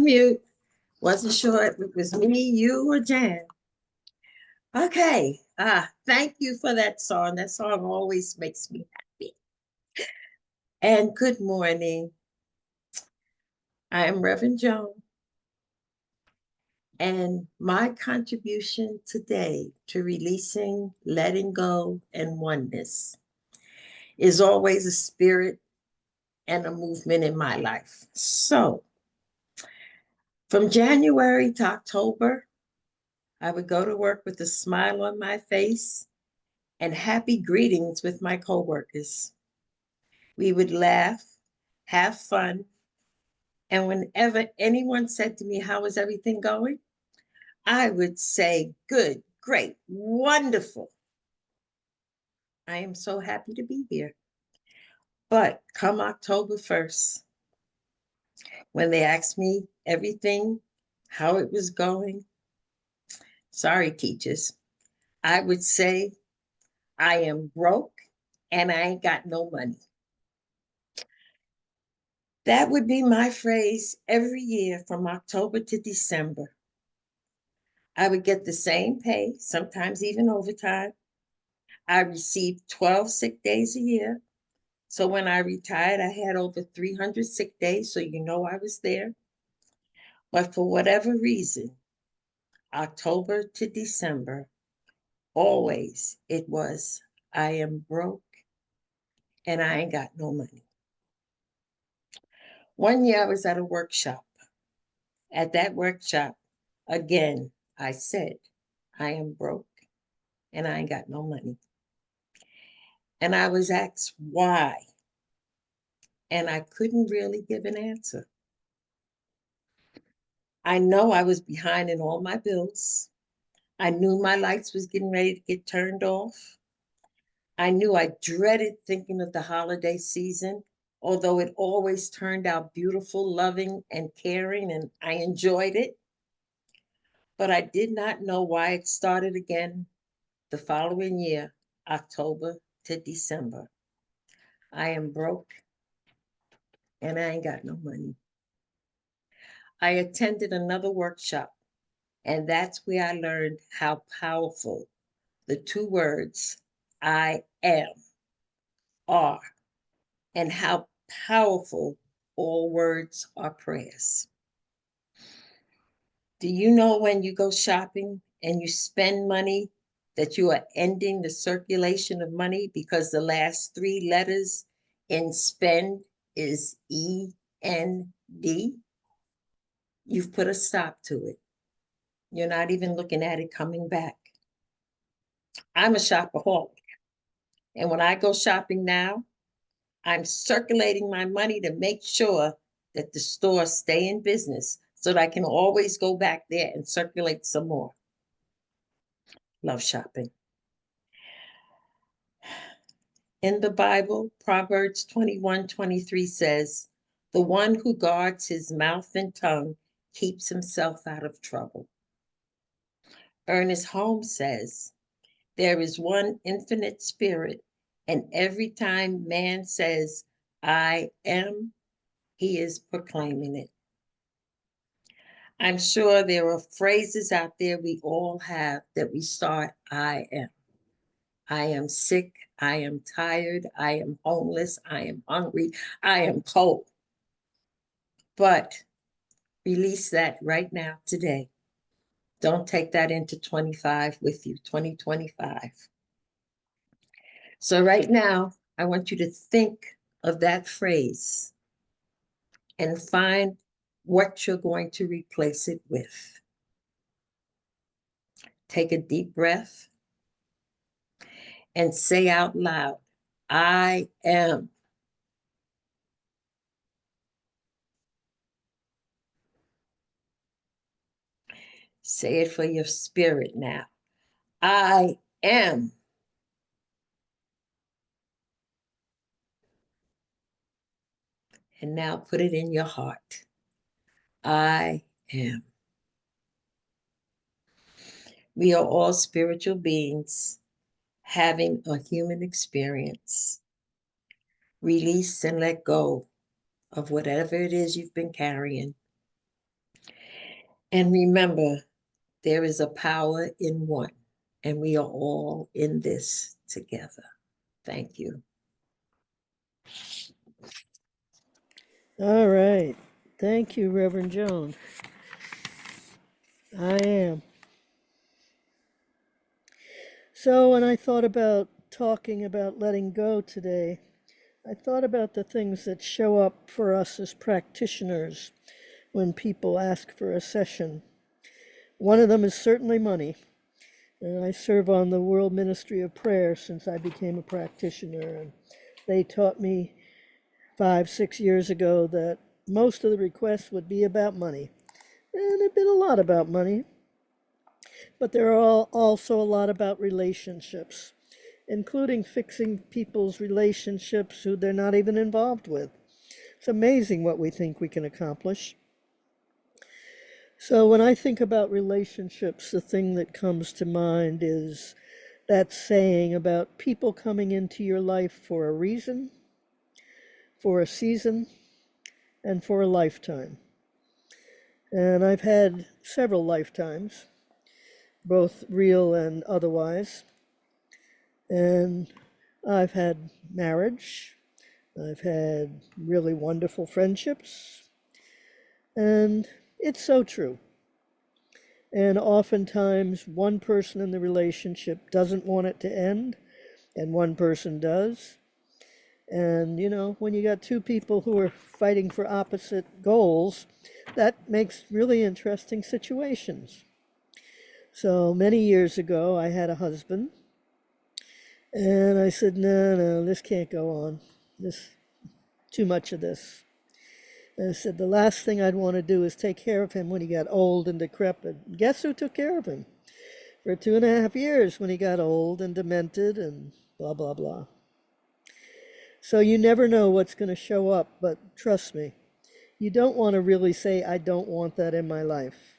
Mute. Wasn't sure if it was me, you, or Jan. Okay. Thank you for that song. That song always makes me happy. And good morning. I am Reverend Joan, and my contribution today to releasing, letting go, and oneness is always a spirit and a movement in my life. So, from January to October, I would go to work with a smile on my face and happy greetings with my coworkers. We would laugh, have fun, and whenever anyone said to me, "How is everything going?" I would say, "Good, great, wonderful. I am so happy to be here." But come October 1st, when they asked me everything, how it was going, sorry, teachers, I would say, "I am broke and I ain't got no money." That would be my phrase every year from October to December. I would get the same pay, sometimes even overtime. I received 12 sick days a year. So when I retired, I had over 300 sick days, so you know I was there. But for whatever reason, October to December, always it was, "I am broke and I ain't got no money." One year I was at a workshop. At that workshop, again, I said, "I am broke and I ain't got no money." And I was asked why, and I couldn't really give an answer. I know I was behind in all my bills. I knew my lights was getting ready to get turned off. I knew I dreaded thinking of the holiday season, although it always turned out beautiful, loving, and caring, and I enjoyed it. But I did not know why it started again the following year, October to December. I am broke and I ain't got no money. I attended another workshop, and that's where I learned how powerful the two words "I am" are, and how powerful all words are prayers. Do you know when you go shopping and you spend money that you are ending the circulation of money because the last three letters in spend is END? You've put a stop to it. You're not even looking at it coming back. I'm a shopaholic. And when I go shopping now, I'm circulating my money to make sure that the stores stay in business so that I can always go back there and circulate some more. Love shopping. In the Bible, Proverbs 21:23 says, "The one who guards his mouth and tongue keeps himself out of trouble." Ernest Holmes says, "There is one infinite spirit, and every time man says, 'I am,' he is proclaiming it." I'm sure there are phrases out there we all have that we start, "I am." I am sick. I am tired. I am homeless. I am hungry. I am cold. But release that right now, today. Don't take that into 25 with you, 2025. So right now, I want you to think of that phrase and find what you're going to replace it with. Take a deep breath and say out loud, "I am." Say it for your spirit now. "I am." And now put it in your heart. "I am." We are all spiritual beings having a human experience. Release and let go of whatever it is you've been carrying. And remember, there is a power in one, and we are all in this together. Thank you. All right. Thank you, Reverend Joan. I am. So, when I thought about talking about letting go today, I thought about the things that show up for us as practitioners when people ask for a session. One of them is certainly money. And I serve on the World Ministry of Prayer since I became a practitioner. And they taught me 5, 6 years ago that most of the requests would be about money. And there've been a lot about money, but there are also a lot about relationships, including fixing people's relationships who they're not even involved with. It's amazing what we think we can accomplish. So when I think about relationships, the thing that comes to mind is that saying about people coming into your life for a reason, for a season, and for a lifetime. And I've had several lifetimes, both real and otherwise. And I've had marriage, I've had really wonderful friendships, and it's so true. And oftentimes, one person in the relationship doesn't want it to end, and one person does. And, when you got two people who are fighting for opposite goals, that makes really interesting situations. So many years ago, I had a husband, and I said, no, no, this can't go on. Too much of this. And I said, the last thing I'd want to do is take care of him when he got old and decrepit. Guess who took care of him for 2.5 years when he got old and demented and blah, blah, blah. So you never know what's going to show up, but trust me, you don't want to really say, I don't want that in my life.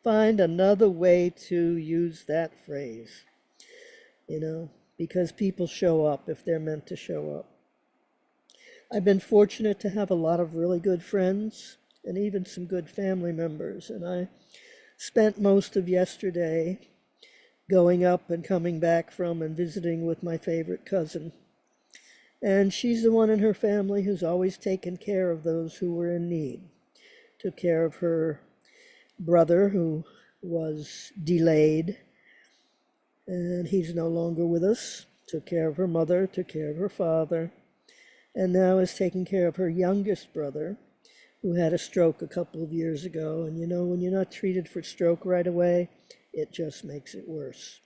Find another way to use that phrase, because people show up if they're meant to show up. I've been fortunate to have a lot of really good friends and even some good family members, and I spent most of yesterday going up and coming back from and visiting with my favorite cousin. And she's the one in her family who's always taken care of those who were in need. Took care of her brother who was delayed, and he's no longer with us. Took care of her mother, took care of her father, and now is taking care of her youngest brother who had a stroke a couple of years ago. And when you're not treated for stroke right away, it just makes it worse.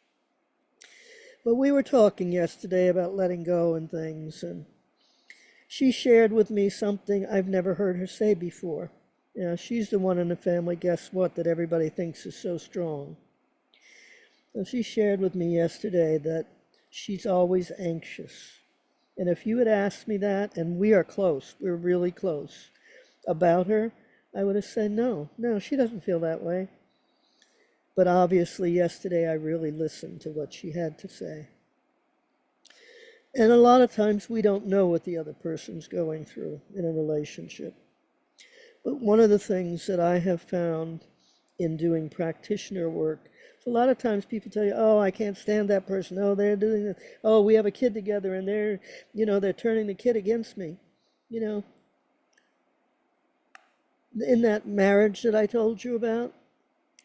But we were talking yesterday about letting go and things, and she shared with me something I've never heard her say before. She's the one in the family, guess what, that everybody thinks is so strong. And she shared with me yesterday that she's always anxious. And if you had asked me that, and we are close, we're really close, about her, I would have said, no, she doesn't feel that way. But obviously, yesterday I really listened to what she had to say. And a lot of times we don't know what the other person's going through in a relationship. But one of the things that I have found in doing practitioner work, a lot of times people tell you, oh, I can't stand that person. Oh, they're doing this. Oh, we have a kid together and they're turning the kid against me. In that marriage that I told you about,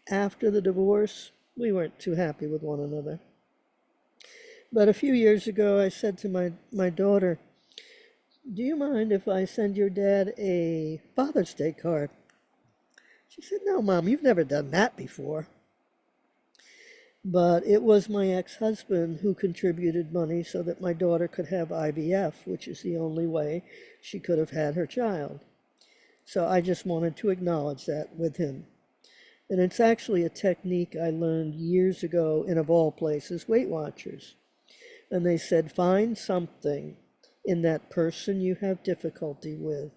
after the divorce, we weren't too happy with one another. But a few years ago, I said to my daughter, do you mind if I send your dad a Father's Day card? She said, no, Mom, you've never done that before. But it was my ex-husband who contributed money so that my daughter could have IVF, which is the only way she could have had her child. So I just wanted to acknowledge that with him. And it's actually a technique I learned years ago in, of all places, Weight Watchers. And they said, find something in that person you have difficulty with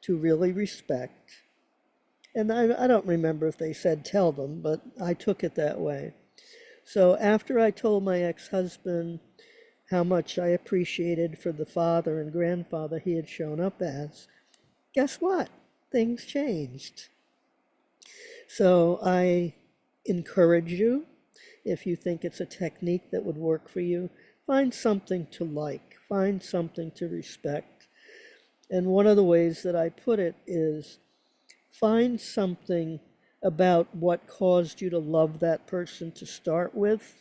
to really respect. And I don't remember if they said tell them, but I took it that way. So after I told my ex-husband how much I appreciated for the father and grandfather he had shown up as, guess what? Things changed. So I encourage you, if you think it's a technique that would work for you, find something to like, find something to respect. And one of the ways that I put it is find something about what caused you to love that person to start with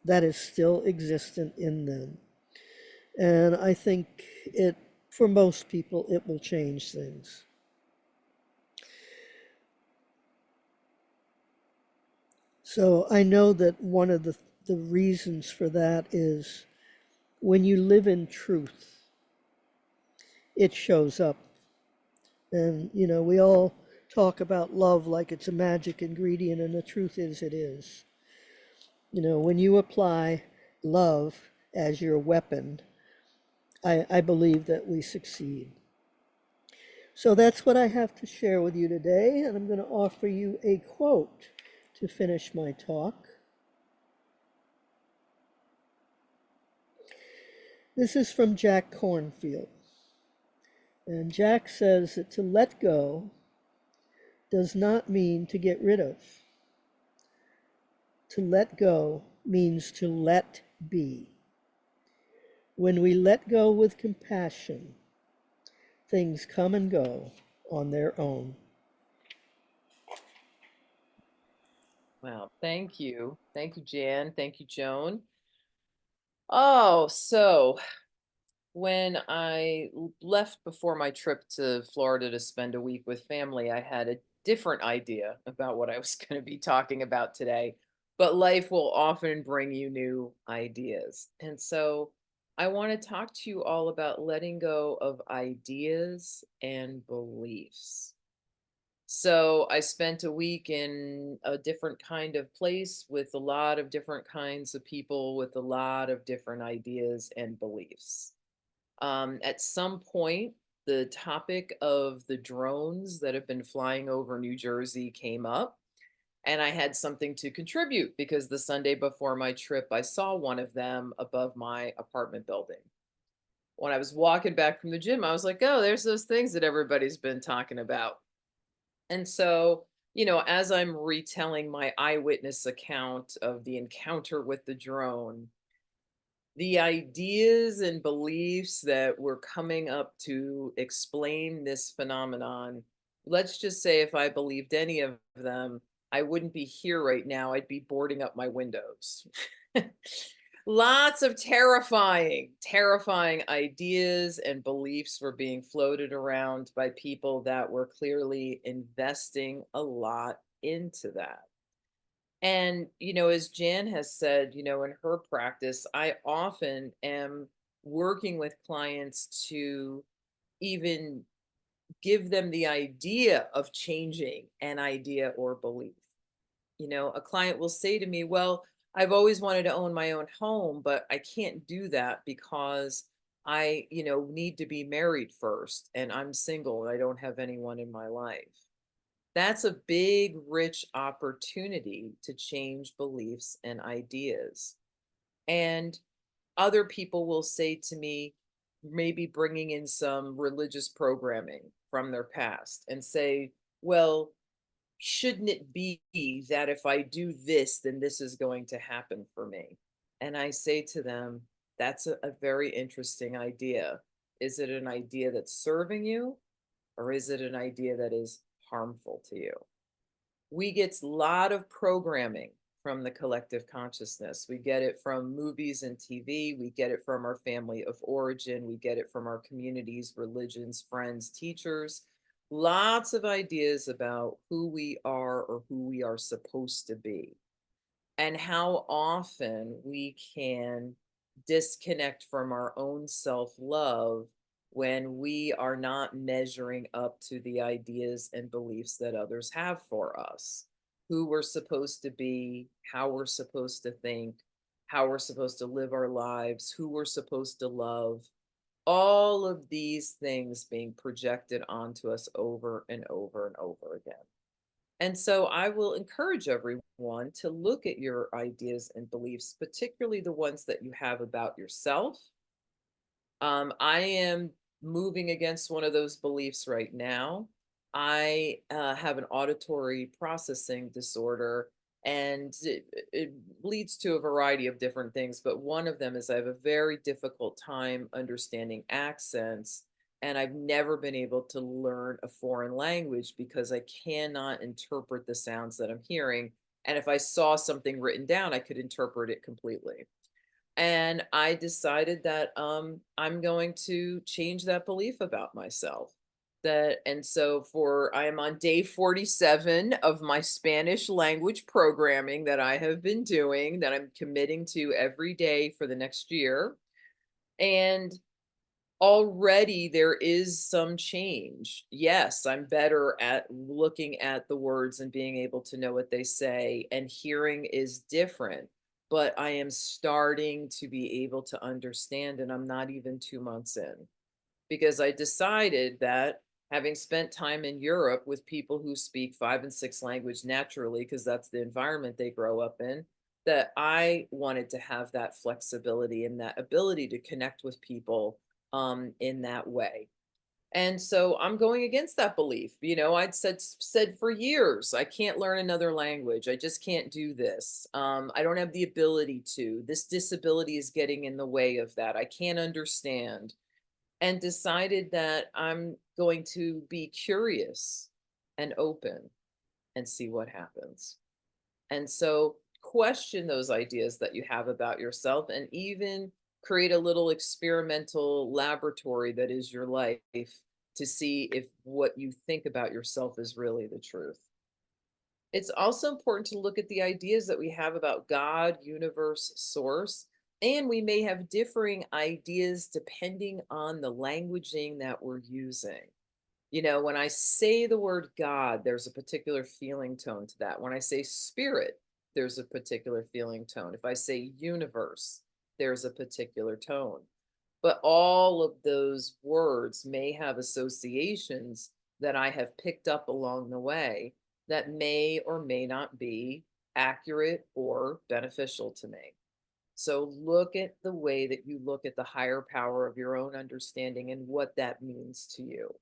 that is still existent in them. And I think it, for most people, it will change things. So I know that one of the reasons for that is when you live in truth, it shows up. And, we all talk about love like it's a magic ingredient, and the truth is, it is. When you apply love as your weapon, I believe that we succeed. So that's what I have to share with you today, and I'm going to offer you a quote to finish my talk. This is from Jack Cornfield. And Jack says that to let go does not mean to get rid of. To let go means to let be. When we let go with compassion, things come and go on their own. Wow, thank you. Thank you, Jan. Thank you, Joan. Oh, so when I left before my trip to Florida to spend a week with family, I had a different idea about what I was going to be talking about today. But life will often bring you new ideas. And so I want to talk to you all about letting go of ideas and beliefs. So I spent a week in a different kind of place with a lot of different kinds of people with a lot of different ideas and beliefs. At some point, the topic of the drones that have been flying over New Jersey came up, and I had something to contribute because the Sunday before my trip, I saw one of them above my apartment building. When I was walking back from the gym, I was like, oh, there's those things that everybody's been talking about. And so, as I'm retelling my eyewitness account of the encounter with the drone, the ideas and beliefs that were coming up to explain this phenomenon, let's just say if I believed any of them, I wouldn't be here right now. I'd be boarding up my windows. Lots of terrifying, terrifying ideas and beliefs were being floated around by people that were clearly investing a lot into that. And, as Jan has said, in her practice, I often am working with clients to even give them the idea of changing an idea or belief. A client will say to me, well, I've always wanted to own my own home, but I can't do that because I, need to be married first and I'm single and I don't have anyone in my life. That's a big, rich opportunity to change beliefs and ideas. And other people will say to me, maybe bringing in some religious programming from their past and say, well, shouldn't it be that if I do this, then this is going to happen for me? And I say to them, that's a very interesting idea. Is it an idea that's serving you, or is it an idea that is harmful to you? We get a lot of programming from the collective consciousness. We get it from movies and TV. We get it from our family of origin. We get it from our communities, religions, friends, teachers. Lots of ideas about who we are or who we are supposed to be, and how often we can disconnect from our own self love when we are not measuring up to the ideas and beliefs that others have for us, who we're supposed to be, how we're supposed to think, how we're supposed to live our lives, who we're supposed to love. All of these things being projected onto us over and over and over again. And so I will encourage everyone to look at your ideas and beliefs, particularly the ones that you have about yourself. I am moving against one of those beliefs right now. I have an auditory processing disorder, and it leads to a variety of different things. But one of them is I have a very difficult time understanding accents, and I've never been able to learn a foreign language because I cannot interpret the sounds that I'm hearing. And if I saw something written down, I could interpret it completely. And I decided that I'm going to change that belief about myself. That and so for I am on day 47 of my Spanish language programming that I have been doing, that I'm committing to every day for the next year. And already there is some change. Yes, I'm better at looking at the words and being able to know what they say, and hearing is different, but I am starting to be able to understand, and I'm not even 2 months in, because I decided that having spent time in Europe with people who speak 5 and 6 language naturally, because that's the environment they grow up in, that I wanted to have that flexibility and that ability to connect with people in that way. And so I'm going against that belief. You know, I'd said for years, I can't learn another language. I just can't do this. I don't have the ability to. This disability is getting in the way of that. I can't understand. And decided that I'm going to be curious and open and see what happens. And so question those ideas that you have about yourself, and even create a little experimental laboratory that is your life, to see if what you think about yourself is really the truth. It's also important to look at the ideas that we have about God, universe, source, and we may have differing ideas depending on the languaging that we're using. You know, when I say the word God, there's a particular feeling tone to that. When I say spirit, there's a particular feeling tone. If I say universe, there's a particular tone. But all of those words may have associations that I have picked up along the way that may or may not be accurate or beneficial to me. So look at the way that you look at the higher power of your own understanding and what that means to you.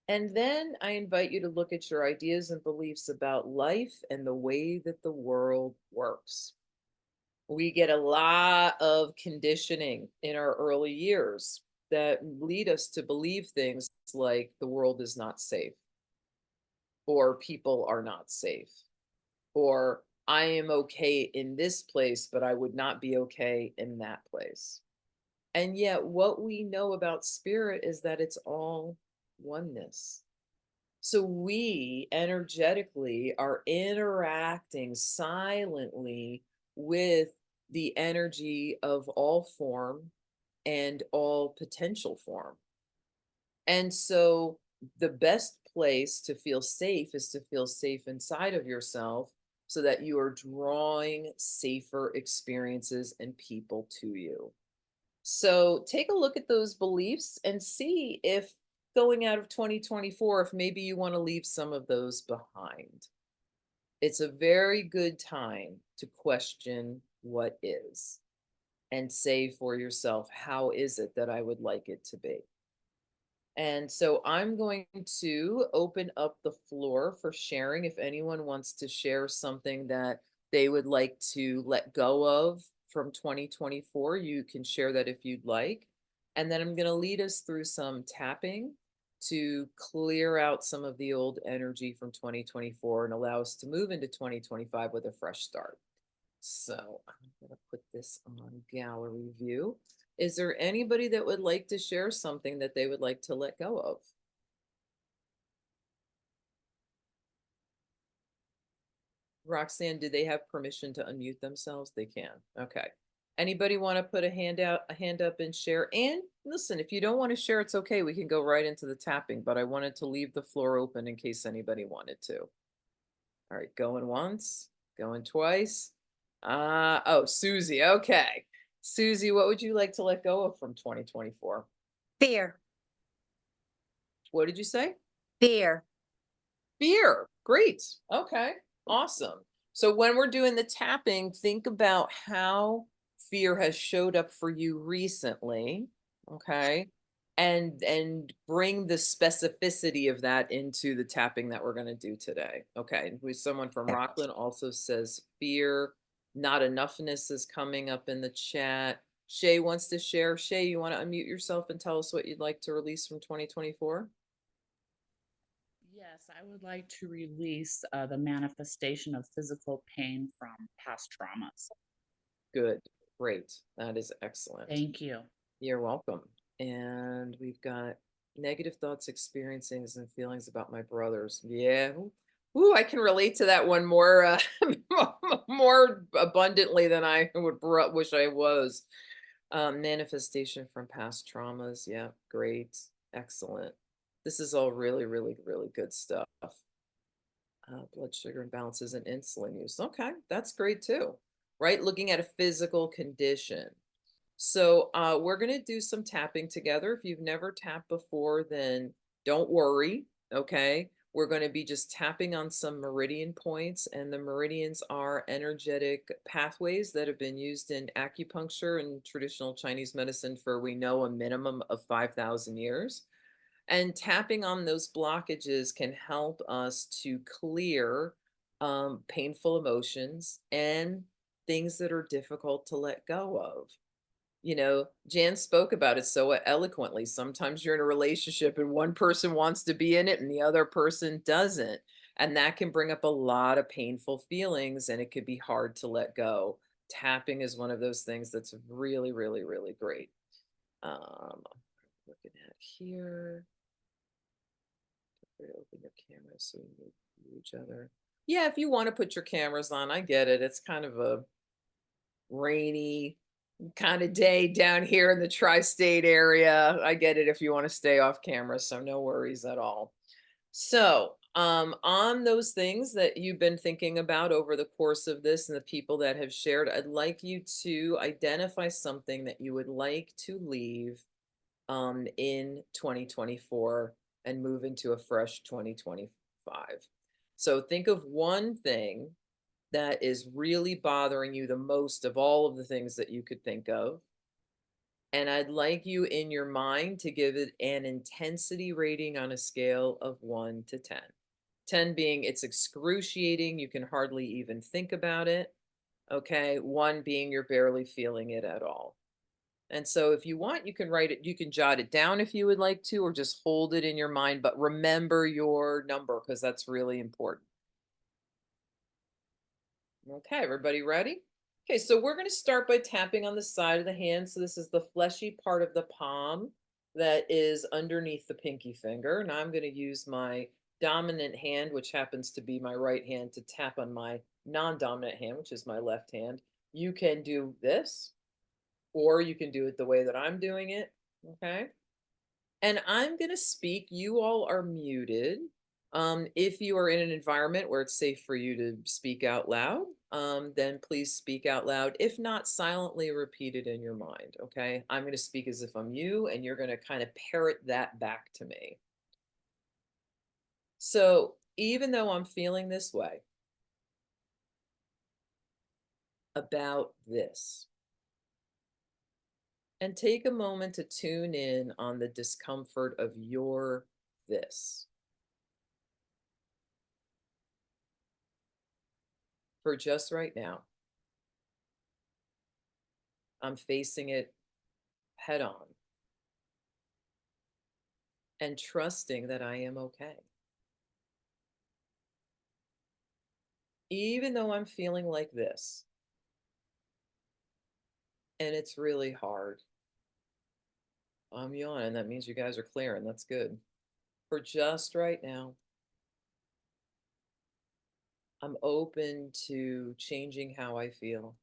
And then I invite you to look at your ideas and beliefs about life and the way that the world works. We get a lot of conditioning in our early years that lead us to believe things like the world is not safe, or people are not safe, or I am okay in this place, but I would not be okay in that place. And yet, what we know about spirit is that it's all oneness. So we energetically are interacting silently with the energy of all form and all potential form. And so the best place to feel safe is to feel safe inside of yourself, so that you are drawing safer experiences and people to you. So take a look at those beliefs and see if, going out of 2024, if maybe you want to leave some of those behind. It's a very good time to question what is, and say for yourself, how is it that I would like it to be? And so I'm going to open up the floor for sharing. If anyone wants to share something that they would like to let go of from 2024, you can share that if you'd like. And then I'm going to lead us through some tapping to clear out some of the old energy from 2024 and allow us to move into 2025 with a fresh start. So I'm going to put this on gallery view. Is there anybody that would like to share something that they would like to let go of? Roxanne, do they have permission to unmute themselves? They can. Okay. Anybody want to put a hand up and share? And listen, if you don't want to share, it's okay. We can go right into the tapping, but I wanted to leave the floor open in case anybody wanted to. All right, going once, going twice. Oh, Susie. Okay. Susie, what would you like to let go of from 2024? Fear, What did you say? fear. Fear. Great. Okay. Awesome. So when we're doing the tapping, think about how fear has showed up for you recently. Okay. and bring the specificity of that into the tapping that we're going to do today. Okay. With someone from Okay. Rockland also says fear, not enoughness is coming up in the chat. Shay wants to share. Shay, you want to unmute yourself and tell us what you'd like to release from 2024? Yes, I would like to release the manifestation of physical pain from past traumas. Good. Great. That is excellent. Thank you. You're welcome. And we've got negative thoughts, experiences, and feelings about my brothers. Yeah. Ooh, I can relate to that one more more abundantly than I would wish I was. Manifestation from past traumas. Yeah, great. Excellent. This is all really, really, really good stuff. Blood sugar imbalances and insulin use. Okay, that's great too. Right? Looking at a physical condition. So we're going to do some tapping together. If you've never tapped before, then don't worry. Okay. We're going to be just tapping on some meridian points, and the meridians are energetic pathways that have been used in acupuncture and traditional Chinese medicine for, we know, a minimum of 5,000 years. And tapping on those blockages can help us to clear painful emotions and things that are difficult to let go of. You know, Jan spoke about it so eloquently. Sometimes you're in a relationship and one person wants to be in it and the other person doesn't. And that can bring up a lot of painful feelings and it could be hard to let go. Tapping is one of those things that's really, really, really great. Looking at here. Open your cameras so we can view each other. Yeah, if you want to put your cameras on, I get it. It's kind of a rainy kind of day down here in the tri-state area. I get it if you want to stay off camera, so no worries at all. So, on those things that you've been thinking about over the course of this and the people that have shared, I'd like you to identify something that you would like to leave in 2024 and move into a fresh 2025. So think of one thing that is really bothering you the most of all of the things that you could think of. And I'd like you in your mind to give it an intensity rating on a scale of 1 to 10. 10 being it's excruciating, you can hardly even think about it. Okay. 1 being you're barely feeling it at all. And so if you want, you can write it, you can jot it down if you would like to, or just hold it in your mind, but remember your number because that's really important. Okay, everybody ready? Okay, so we're going to start by tapping on the side of the hand. So this is the fleshy part of the palm that is underneath the pinky finger. Now I'm going to use my dominant hand, which happens to be my right hand, to tap on my non-dominant hand, which is my left hand. You can do this, or you can do it the way that I'm doing it. Okay. And I'm going to speak. You all are muted. If you are in an environment where it's safe for you to speak out loud, then please speak out loud. If not, silently repeat it in your mind. Okay. I'm going to speak as if I'm you, and you're going to kind of parrot that back to me. So even though I'm feeling this way about this, and take a moment to tune in on the discomfort of your this. For just right now, I'm facing it head on and trusting that I am okay. Even though I'm feeling like this, and it's really hard. I'm yawning. That means you guys are clearing. That's good. For just right now, I'm open to changing how I feel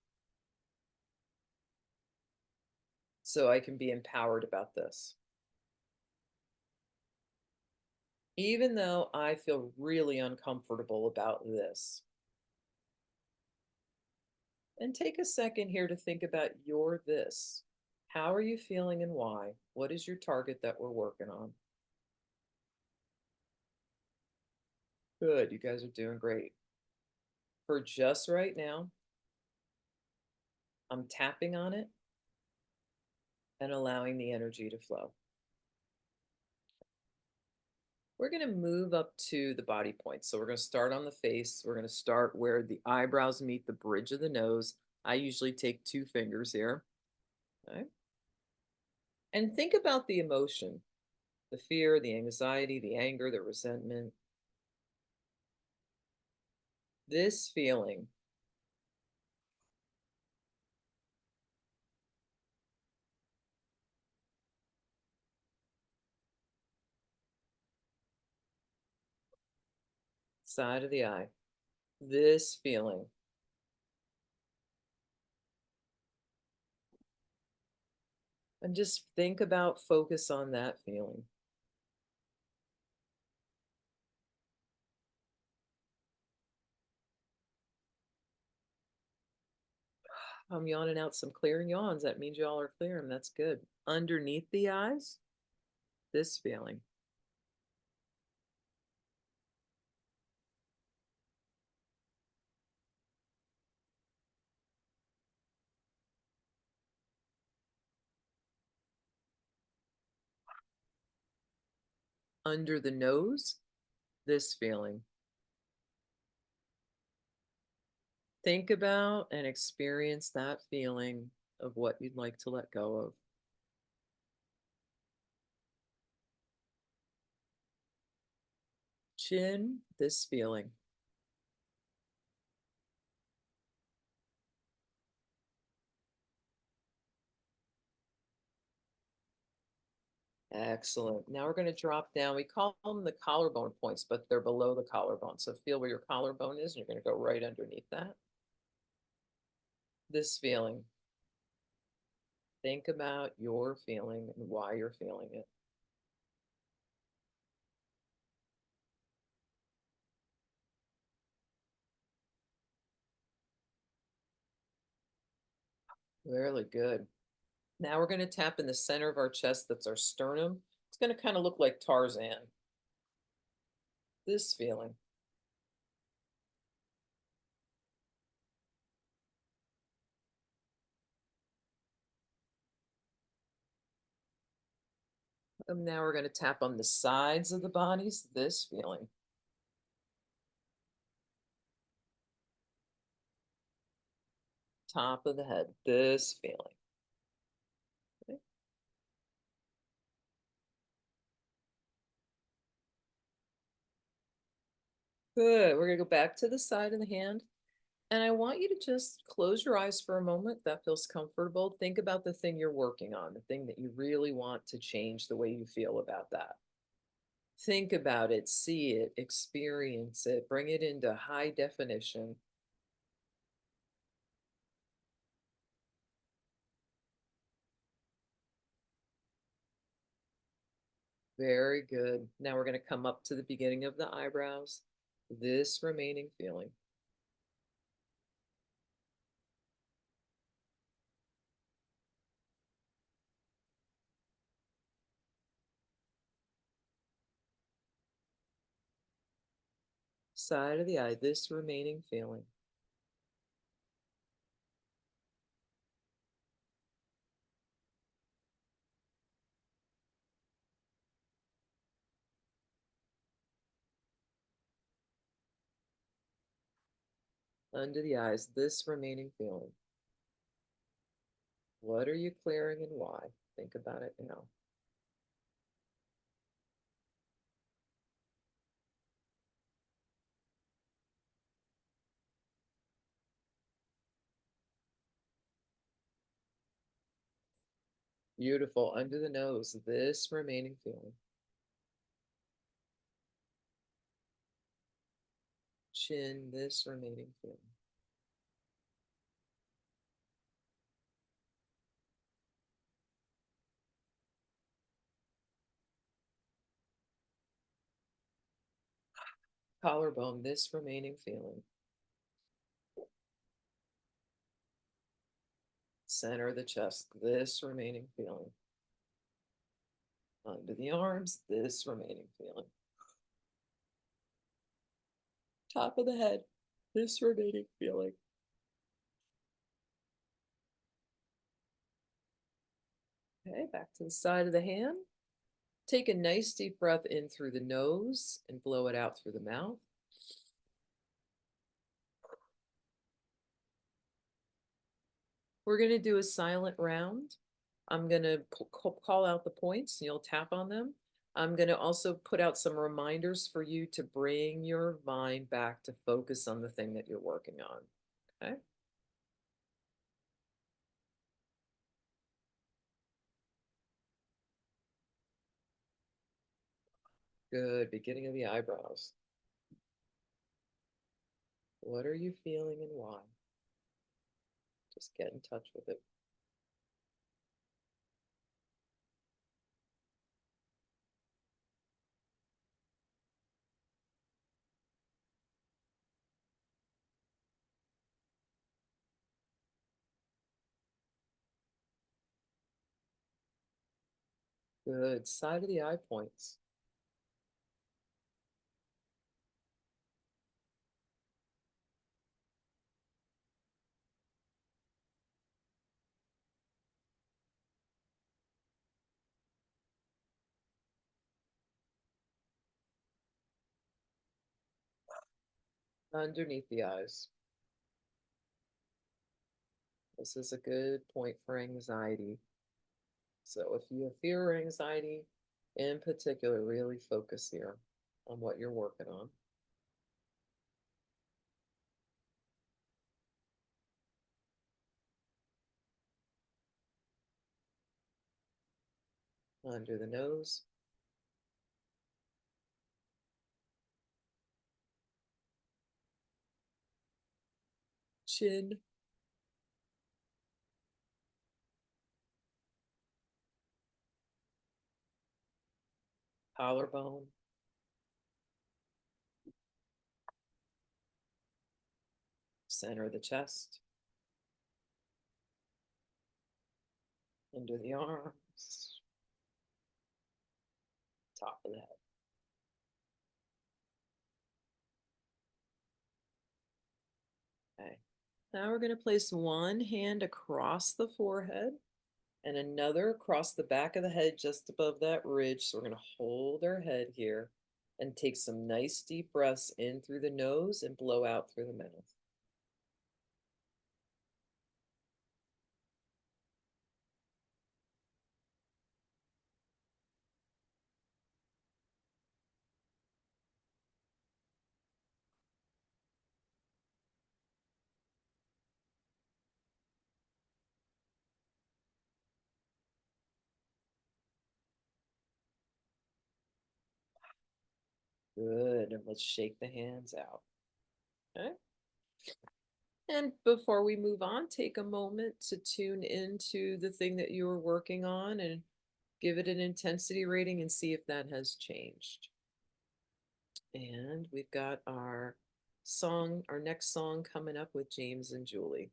so I can be empowered about this. Even though I feel really uncomfortable about this. And take a second here to think about your this. How are you feeling and why? What is your target that we're working on? Good, you guys are doing great. For just right now, I'm tapping on it and allowing the energy to flow. We're going to move up to the body points. So we're going to start on the face. We're going to start where the eyebrows meet the bridge of the nose. I usually take 2 fingers here. Okay. And think about the emotion, the fear, the anxiety, the anger, the resentment. This feeling. Side of the eye. This feeling. And just think about, focus on that feeling. I'm yawning out some clearing yawns. That means y'all are clearing. That's good. Underneath the eyes, this feeling. Under the nose, this feeling. Think about and experience that feeling of what you'd like to let go of. Chin, this feeling. Excellent. Now we're going to drop down. We call them the collarbone points, but they're below the collarbone. So feel where your collarbone is, and you're going to go right underneath that. This feeling. Think about your feeling and why you're feeling it. Really good. Now we're going to tap in the center of our chest. That's our sternum. It's going to kind of look like Tarzan. This feeling. And now we're going to tap on the sides of the bodies. This feeling. Top of the head. This feeling. Okay. Good. We're going to go back to the side of the hand. And I want you to just close your eyes for a moment. That feels comfortable. Think about the thing you're working on, the thing that you really want to change the way you feel about that. Think about it, see it, experience it, bring it into high definition. Very good. Now we're going to come up to the beginning of the eyebrows. This remaining feeling. Side of the eye, this remaining feeling. Under the eyes, this remaining feeling. What are you clearing and why? Think about it now. Beautiful. Under the nose, this remaining feeling. Chin, this remaining feeling. Collarbone, this remaining feeling. Center of the chest, this remaining feeling. Under the arms, this remaining feeling. Top of the head, this remaining feeling. Okay, back to the side of the hand. Take a nice deep breath in through the nose and blow it out through the mouth. We're going to do a silent round. I'm going to call out the points and you'll tap on them. I'm going to also put out some reminders for you to bring your mind back to focus on the thing that you're working on. Okay? Good. Beginning of the eyebrows. What are you feeling and why? Just get in touch with it. Good. Side of the eye points. Underneath the eyes. This is a good point for anxiety. So if you have fear or anxiety in particular, really focus here on what you're working on. Under the nose. Chin. Collarbone. Center of the chest. Under the arms. Top of the head. Okay. Now we're going to place one hand across the forehead and another across the back of the head just above that ridge. So we're going to hold our head here and take some nice deep breaths in through the nose and blow out through the mouth. Good. And let's shake the hands out. Okay. And before we move on, take a moment to tune into the thing that you were working on and give it an intensity rating and see if that has changed. And we've got our song, our next song coming up with James and Julie.